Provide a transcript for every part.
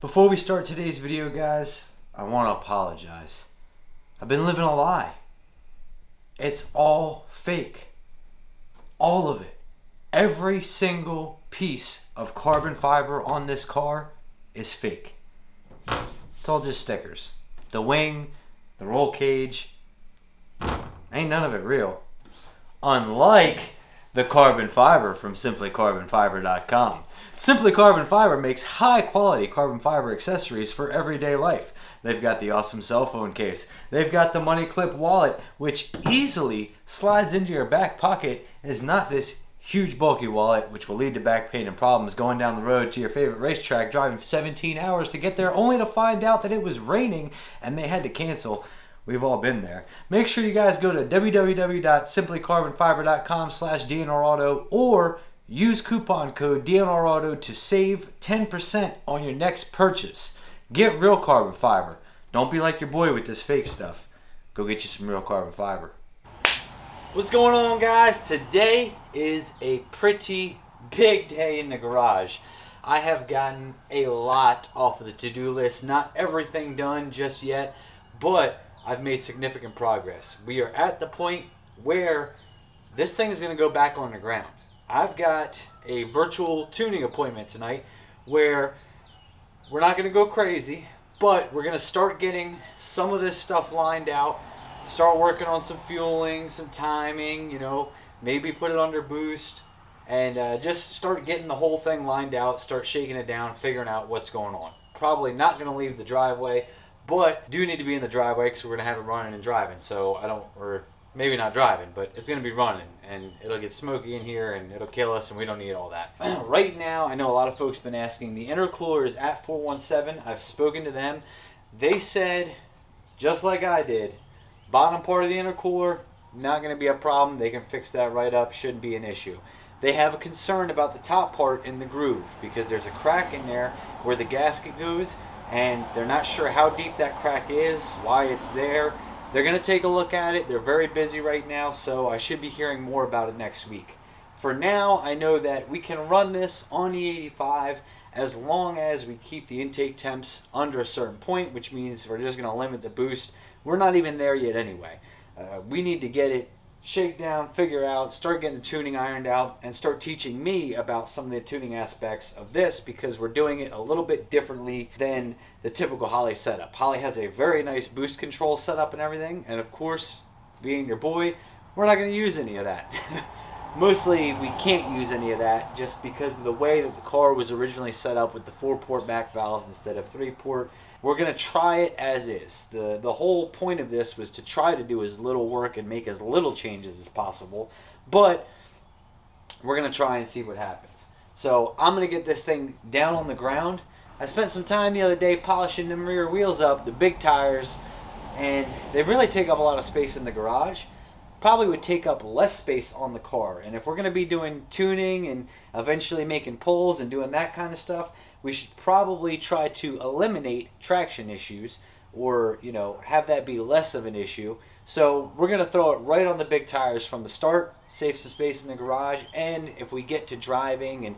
Before we start today's video, guys, I want to apologize. I've been living a lie. It's all fake. All of it. Every single piece of carbon fiber on this car is fake. It's all just stickers. The wing, the roll cage, ain't none of it real. Unlike the carbon fiber from simplycarbonfiber.com. Simply Carbon Fiber makes high quality carbon fiber accessories for everyday life. They've got the awesome cell phone case. They've got the money clip wallet, which easily slides into your back pocket. Is not this huge bulky wallet, which will lead to back pain and problems going down the road to your favorite racetrack, driving 17 hours to get there only to find out that it was raining and they had to cancel. We've all been there. Make sure you guys go to www.simplycarbonfiber.com/DNR Auto or use coupon code DNR Auto to save 10% on your next purchase. Get real carbon fiber. Don't be like your boy with this fake stuff. Go get you some real carbon fiber. What's going on, guys? Today is a pretty big day in the garage. I have gotten a lot off of the to-do list. Not everything done just yet, but I've made significant progress. We are at the point where this thing is going to go back on the ground. I've got a virtual tuning appointment tonight where we're not going to go crazy, but we're going to start getting some of this stuff lined out, start working on some fueling, some timing, maybe put it under boost, and just start getting the whole thing lined out, start shaking it down, figuring out what's going on. Probably not going to leave the driveway, but do need to be in the driveway because we're going to have it running and driving, or maybe not driving, but it's going to be running, and it'll get smoky in here, and it'll kill us, and we don't need all that. Right now, I know a lot of folks have been asking, the intercooler is at 417. I've spoken to them. They said, just like I did, bottom part of the intercooler, not going to be a problem. They can fix that right up. Shouldn't be an issue. They have a concern about the top part in the groove because there's a crack in there where the gasket goes, and they're not sure how deep that crack is, why it's there. They're going to take a look at it. They're very busy right now, so I should be hearing more about it next week. For now, I know that we can run this on the 85 as long as we keep the intake temps under a certain point, which means we're just going to limit the boost. We're not even there yet anyway. We need to get it shake down, figure out, start getting the tuning ironed out, and start teaching me about some of the tuning aspects of this because we're doing it a little bit differently than the typical Holley setup. Holley has a very nice boost control setup and everything, and of course, being your boy, we're not going to use any of that. Mostly, we can't use any of that just because of the way that the car was originally set up with the 4-port back valves instead of 3-port. We're going to try it as is. The whole point of this was to try to do as little work and make as little changes as possible. But we're going to try and see what happens. So I'm going to get this thing down on the ground. I spent some time the other day polishing them rear wheels up, the big tires, and they really take up a lot of space in the garage. Probably would take up less space on the car. And if we're going to be doing tuning and eventually making pulls and doing that kind of stuff, we should probably try to eliminate traction issues or, have that be less of an issue. So we're going to throw it right on the big tires from the start, save some space in the garage, and if we get to driving and,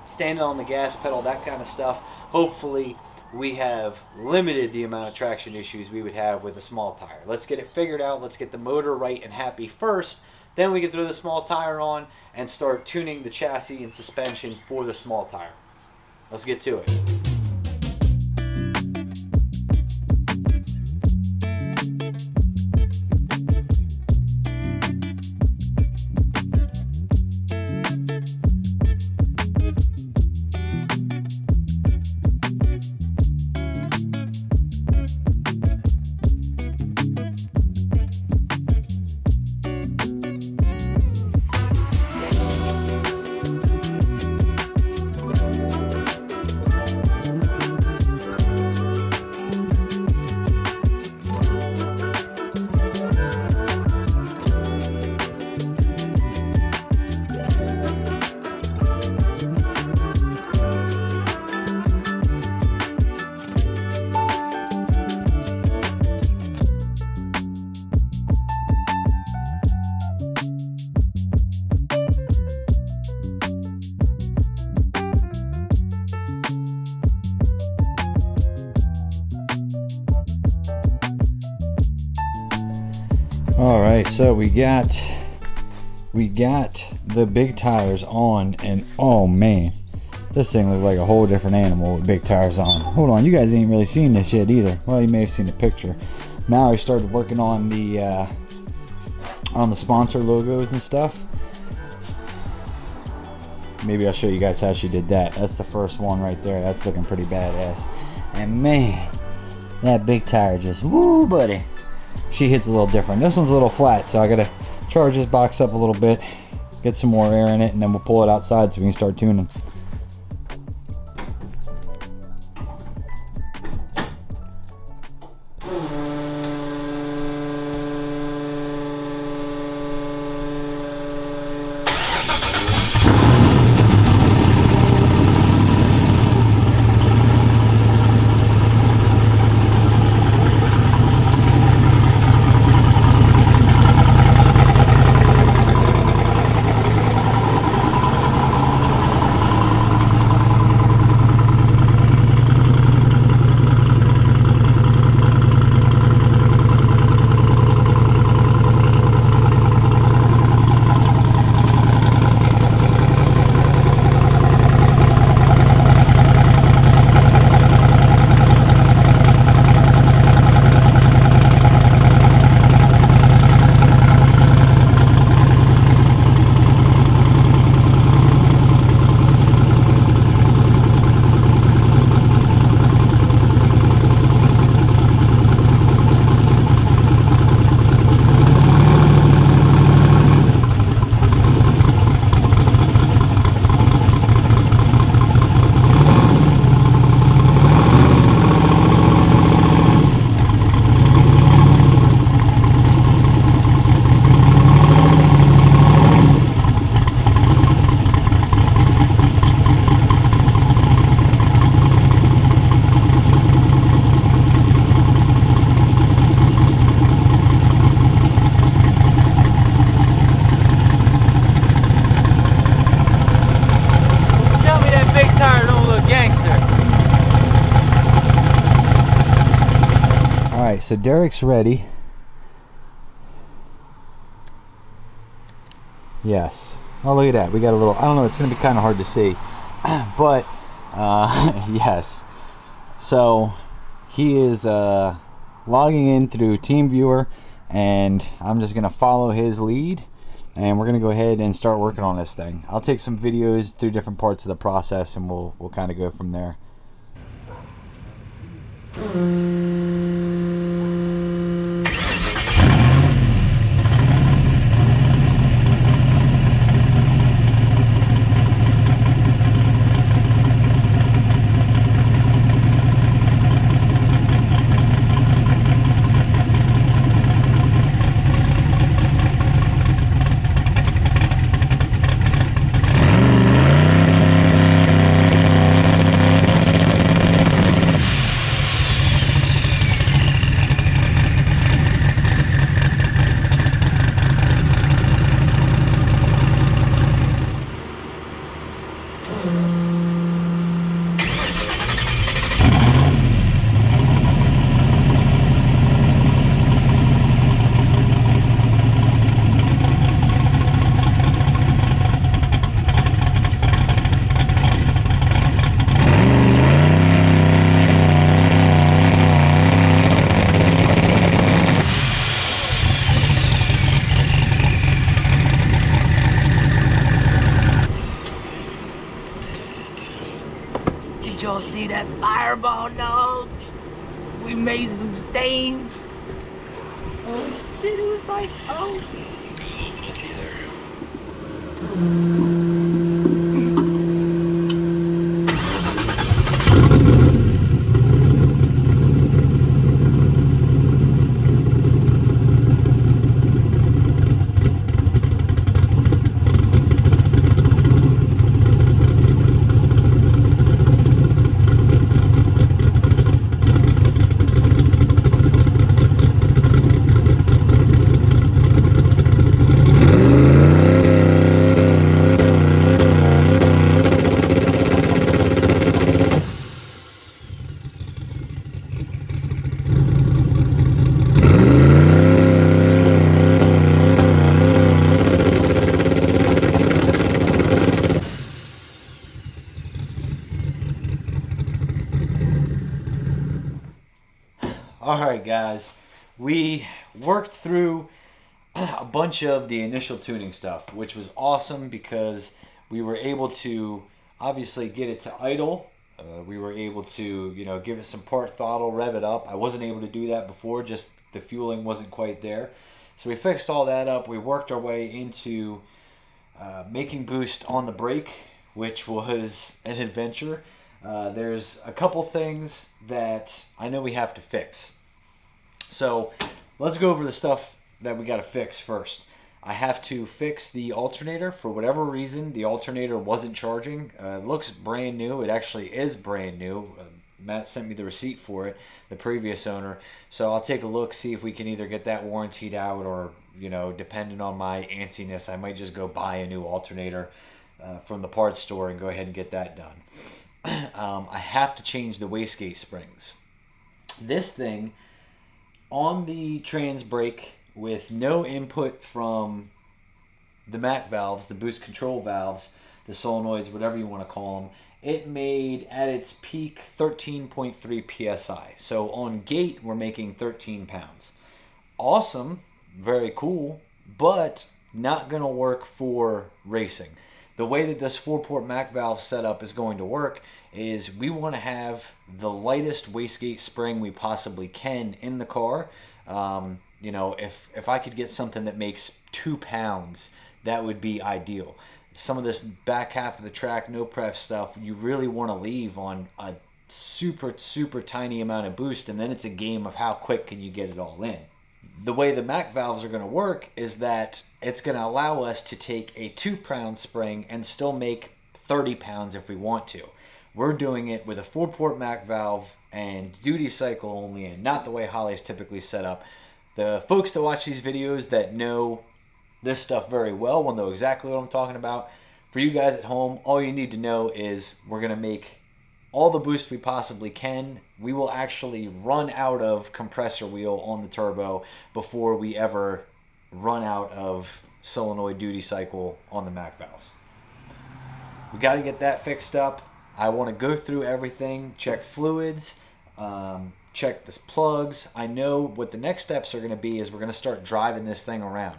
standing on the gas pedal, that kind of stuff, hopefully we have limited the amount of traction issues we would have with a small tire. Let's get it figured out. Let's get the motor right and happy first. Then we can throw the small tire on and start tuning the chassis and suspension for the small tire. Let's get to it. All right, so we got the big tires on, and oh man, this thing looked like a whole different animal with big tires on. Hold on, you guys ain't really seen this yet either. Well, you may have seen the picture. Mallory started working on the sponsor logos and stuff. Maybe I'll show you guys how she did that. That's the first one right there. That's looking pretty badass. And man, that big tire just, woo buddy. She hits a little different. This one's a little flat, so I gotta charge this box up a little bit, get some more air in it, and then we'll pull it outside so we can start tuning. So Derek's ready. Yes. Oh, look at that. We got a little, I don't know, it's going to be kind of hard to see. But, yes. So, he is logging in through TeamViewer, and I'm just going to follow his lead, and we're going to go ahead and start working on this thing. I'll take some videos through different parts of the process, and we'll kind of go from there. Did y'all see that fireball, dog? We made some steam. Oh shit, it was like, oh. All right, guys. We worked through a bunch of the initial tuning stuff, which was awesome because we were able to obviously get it to idle. We were able to, give it some part throttle, rev it up. I wasn't able to do that before, just the fueling wasn't quite there. So we fixed all that up. We worked our way into making boost on the brake, which was an adventure. There's a couple things that I know we have to fix. So let's go over the stuff that we got to fix first. I have to fix the alternator. For whatever reason, the alternator wasn't charging. It looks brand new. It actually is brand new. Matt sent me the receipt for it, the previous owner. So I'll take a look, see if we can either get that warrantied out or, depending on my antsiness, I might just go buy a new alternator from the parts store and go ahead and get that done. I have to change the wastegate springs. This thing on the trans brake with no input from the MAC valves, the boost control valves, the solenoids, whatever you want to call them, it made at its peak 13.3 psi. So on gate, we're making 13 pounds. Awesome, very cool, but not going to work for racing. The way that this 4-port MAC valve setup is going to work is we want to have the lightest wastegate spring we possibly can in the car. If I could get something that makes 2 pounds, that would be ideal. Some of this back half of the track, no prep stuff, you really want to leave on a super, super tiny amount of boost, and then it's a game of how quick can you get it all in. The way the MAC valves are going to work is that it's going to allow us to take a 2-pound spring and still make 30 pounds if we want to. We're doing it with a 4-port MAC valve and duty cycle only, and not the way Holly's typically set up. The folks that watch these videos that know this stuff very well will know exactly what I'm talking about. For you guys at home, all you need to know is we're going to make all the boost we possibly can. We will actually run out of compressor wheel on the turbo before we ever run out of solenoid duty cycle on the MAC valves. We got to get that fixed up. I want to go through everything, check fluids, check the plugs. I know what the next steps are going to be is we're going to start driving this thing around.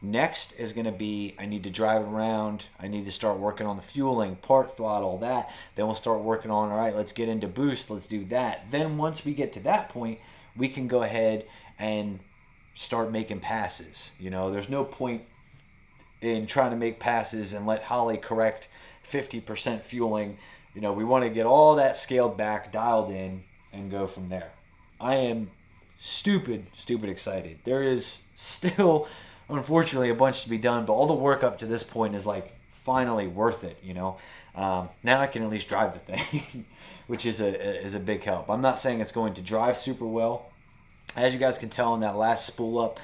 Next is going to be I need to drive around. I need to start working on the fueling, part throttle, that. Then we'll start working on, all right, let's get into boost. Let's do that. Then once we get to that point, we can go ahead and start making passes. There's no point in trying to make passes and let Holly correct 50% fueling. We want to get all that scaled back, dialed in, and go from there. I am stupid excited. There is still, unfortunately, a bunch to be done, but all the work up to this point is like finally worth it. Now I can at least drive the thing, which is a big help. I'm not saying it's going to drive super well. As you guys can tell in that last spool up,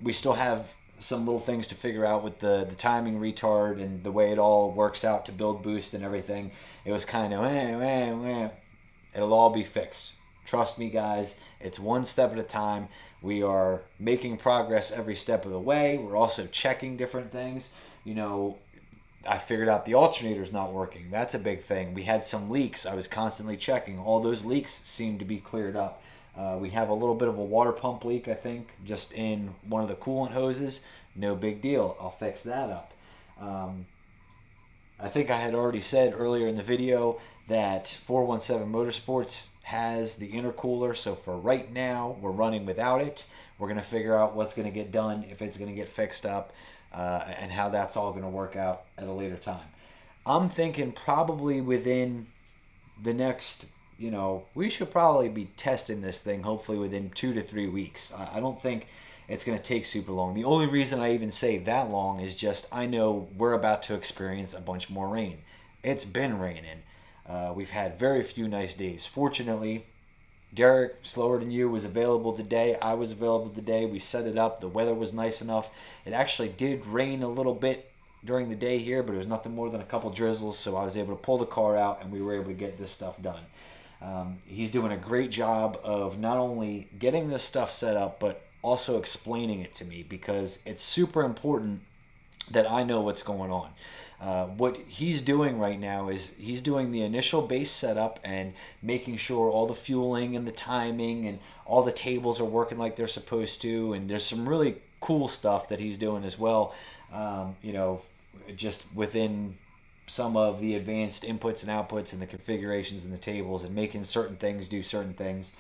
we still have some little things to figure out with the timing retard and the way it all works out to build boost and everything. It was kind of it'll all be fixed. Trust me, guys, it's one step at a time. We are making progress every step of the way. We're also checking different things. I figured out the alternator's not working. That's a big thing. We had some leaks. I was constantly checking. All those leaks seem to be cleared up. We have a little bit of a water pump leak, I think, just in one of the coolant hoses. No big deal. I'll fix that up. I think I had already said earlier in the video that 417 Motorsports has the intercooler, so for right now, we're running without it. We're going to figure out what's going to get done, if it's going to get fixed up, and how that's all going to work out at a later time. I'm thinking probably within the next, we should probably be testing this thing hopefully within 2 to 3 weeks. I don't think it's going to take super long. The only reason I even say that long is just I know we're about to experience a bunch more rain. It's been raining. We've had very few nice days. Fortunately, Derek, slower than you, was available today. I was available today. We set it up. The weather was nice enough. It actually did rain a little bit during the day here, but it was nothing more than a couple drizzles, so I was able to pull the car out and we were able to get this stuff done. He's doing a great job of not only getting this stuff set up, but also explaining it to me, because it's super important that I know what's going on. What he's doing right now is he's doing the initial base setup and making sure all the fueling and the timing and all the tables are working like they're supposed to. And there's some really cool stuff that he's doing as well, just within some of the advanced inputs and outputs and the configurations and the tables and making certain things do certain things.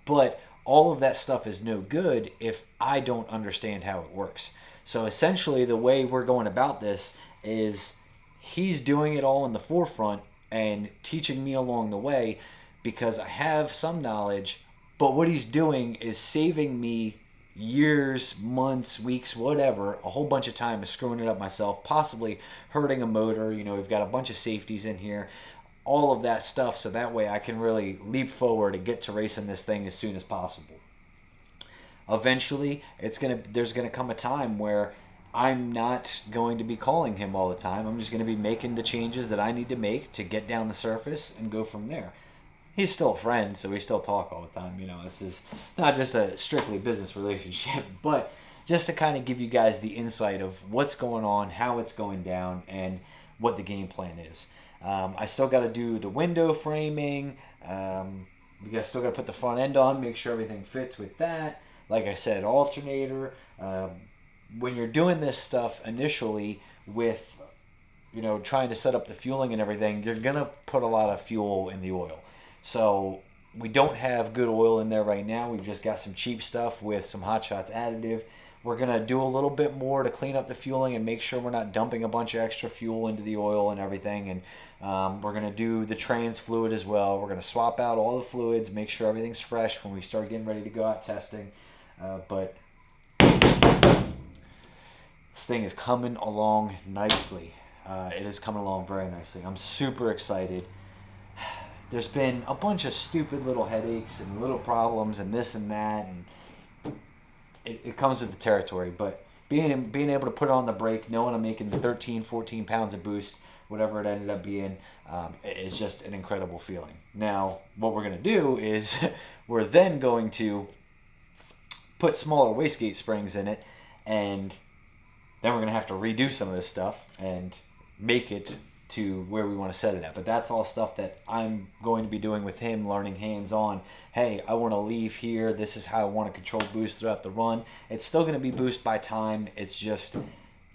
But all of that stuff is no good if I don't understand how it works. So essentially the way we're going about this is he's doing it all in the forefront and teaching me along the way because I have some knowledge, but what he's doing is saving me years, months, weeks, whatever, a whole bunch of time of screwing it up myself, possibly hurting a motor. We've got a bunch of safeties in here, all of that stuff, so that way I can really leap forward and get to racing this thing as soon as possible. Eventually, there's gonna come a time where I'm not going to be calling him all the time. I'm just going to be making the changes that I need to make to get down the surface and go from there. He's still a friend, so we still talk all the time. This is not just a strictly business relationship, but just to kind of give you guys the insight of what's going on, how it's going down, and what the game plan is. I still got to do the window framing. Still got to put the front end on, make sure everything fits with that. Like I said, alternator. When you're doing this stuff initially with, trying to set up the fueling and everything, you're going to put a lot of fuel in the oil. So we don't have good oil in there right now. We've just got some cheap stuff with some Hot Shots additive. We're going to do a little bit more to clean up the fueling and make sure we're not dumping a bunch of extra fuel into the oil and everything. And we're going to do the trans fluid as well. We're going to swap out all the fluids, make sure everything's fresh when we start getting ready to go out testing. But this thing is coming along nicely. It is coming along very nicely. I'm super excited. There's been a bunch of stupid little headaches and little problems and this and that, and it comes with the territory. But being able to put it on the brake, knowing I'm making 13, 14 pounds of boost, whatever it ended up being, is just an incredible feeling. Now, what we're going to do is we're then going to put smaller wastegate springs in it, and then we're going to have to redo some of this stuff and make it to where we want to set it at. But that's all stuff that I'm going to be doing with him, learning hands-on. Hey, I want to leave here. This is how I want to control boost throughout the run. It's still going to be boost by time. It's just,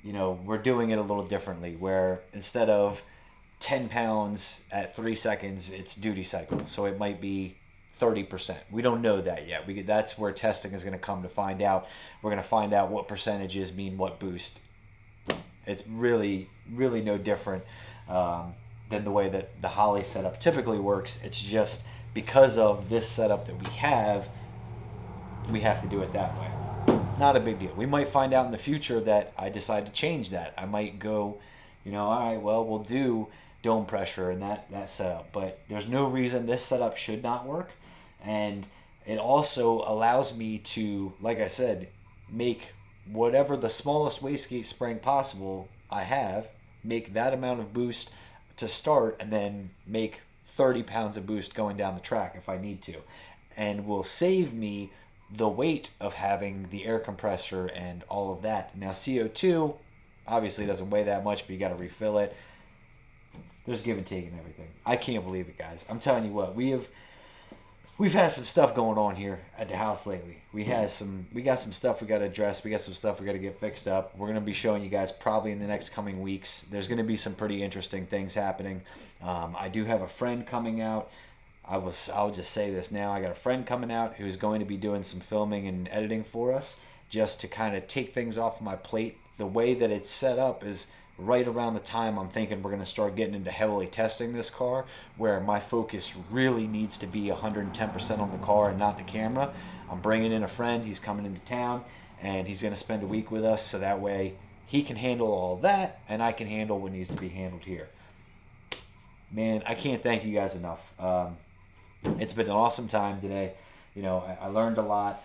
we're doing it a little differently, where instead of 10 pounds at 3 seconds, it's duty cycle. So it might be 30%. We don't know that yet. That's where testing is going to come to find out. We're going to find out what percentages mean what boost. It's really, really no different than the way that the Holley setup typically works. It's just because of this setup that we have to do it that way. Not a big deal. We might find out in the future that I decide to change that. I might go, all right, well, we'll do dome pressure and that setup. But there's no reason this setup should not work. And it also allows me to, like I said, make whatever the smallest wastegate spring possible I have, make that amount of boost to start, and then make 30 pounds of boost going down the track if I need to. And will save me the weight of having the air compressor and all of that. Now, CO2 obviously doesn't weigh that much, but you got to refill it. There's give and take and everything. I can't believe it, guys. I'm telling you what, we've had some stuff going on here at the house lately. We got some stuff we got to address. We got some stuff we got to get fixed up. We're going to be showing you guys probably in the next coming weeks. There's going to be some pretty interesting things happening. I do have a friend coming out. I'll just say this now. I got a friend coming out who's going to be doing some filming and editing for us, just to kind of take things off my plate. The way that it's set up is right around the time I'm thinking we're going to start getting into heavily testing this car, where my focus really needs to be 110% on the car and not the camera. I'm bringing in a friend. He's coming into town, and he's going to spend a week with us, so that way he can handle all that, and I can handle what needs to be handled here. Man, I can't thank you guys enough. It's been an awesome time today. I learned a lot.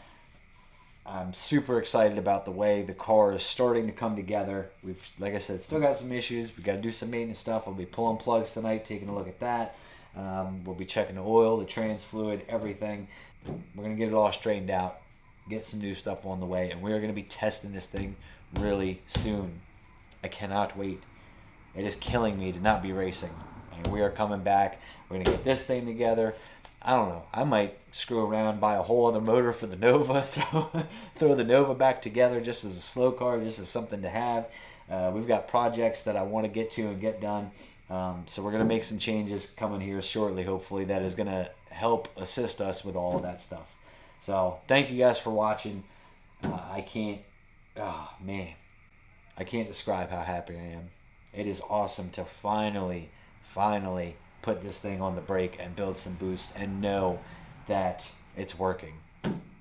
I'm super excited about the way the car is starting to come together. We've, like I said, still got some issues. We've got to do some maintenance stuff. I'll be pulling plugs tonight, taking a look at that. We'll be checking the oil, the trans fluid, everything. We're going to get it all straightened out, get some new stuff on the way, and we're going to be testing this thing really soon. I cannot wait. It is killing me to not be racing. And we are coming back. We're going to get this thing together. I don't know. I might screw around, buy a whole other motor for the Nova, throw the Nova back together just as a slow car, just as something to have. We've got projects that I want to get to and get done. So we're going to make some changes coming here shortly, hopefully, that is going to help assist us with all of that stuff. So thank you guys for watching. I can't describe how happy I am. It is awesome to finally put this thing on the brake and build some boost and know that it's working.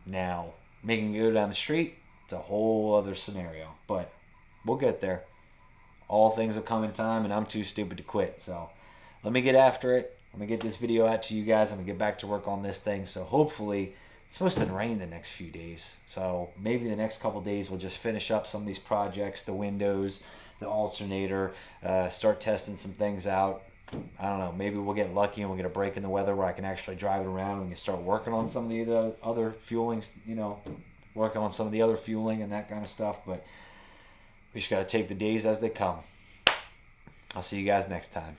Now, making it go down the street, it's a whole other scenario, but we'll get there. All things will come in time, and I'm too stupid to quit. So let me get after it. Let me get this video out to you guys. I'm going to get back to work on this thing. So hopefully, it's supposed to rain the next few days. So maybe the next couple days we'll just finish up some of these projects, the windows, the alternator, start testing some things out. I don't know, maybe we'll get lucky and we'll get a break in the weather where I can actually drive it around and we can start working on some of the other fuelings, working on some of the other fueling and that kind of stuff. But we just got to take the days as they come. I'll see you guys next time.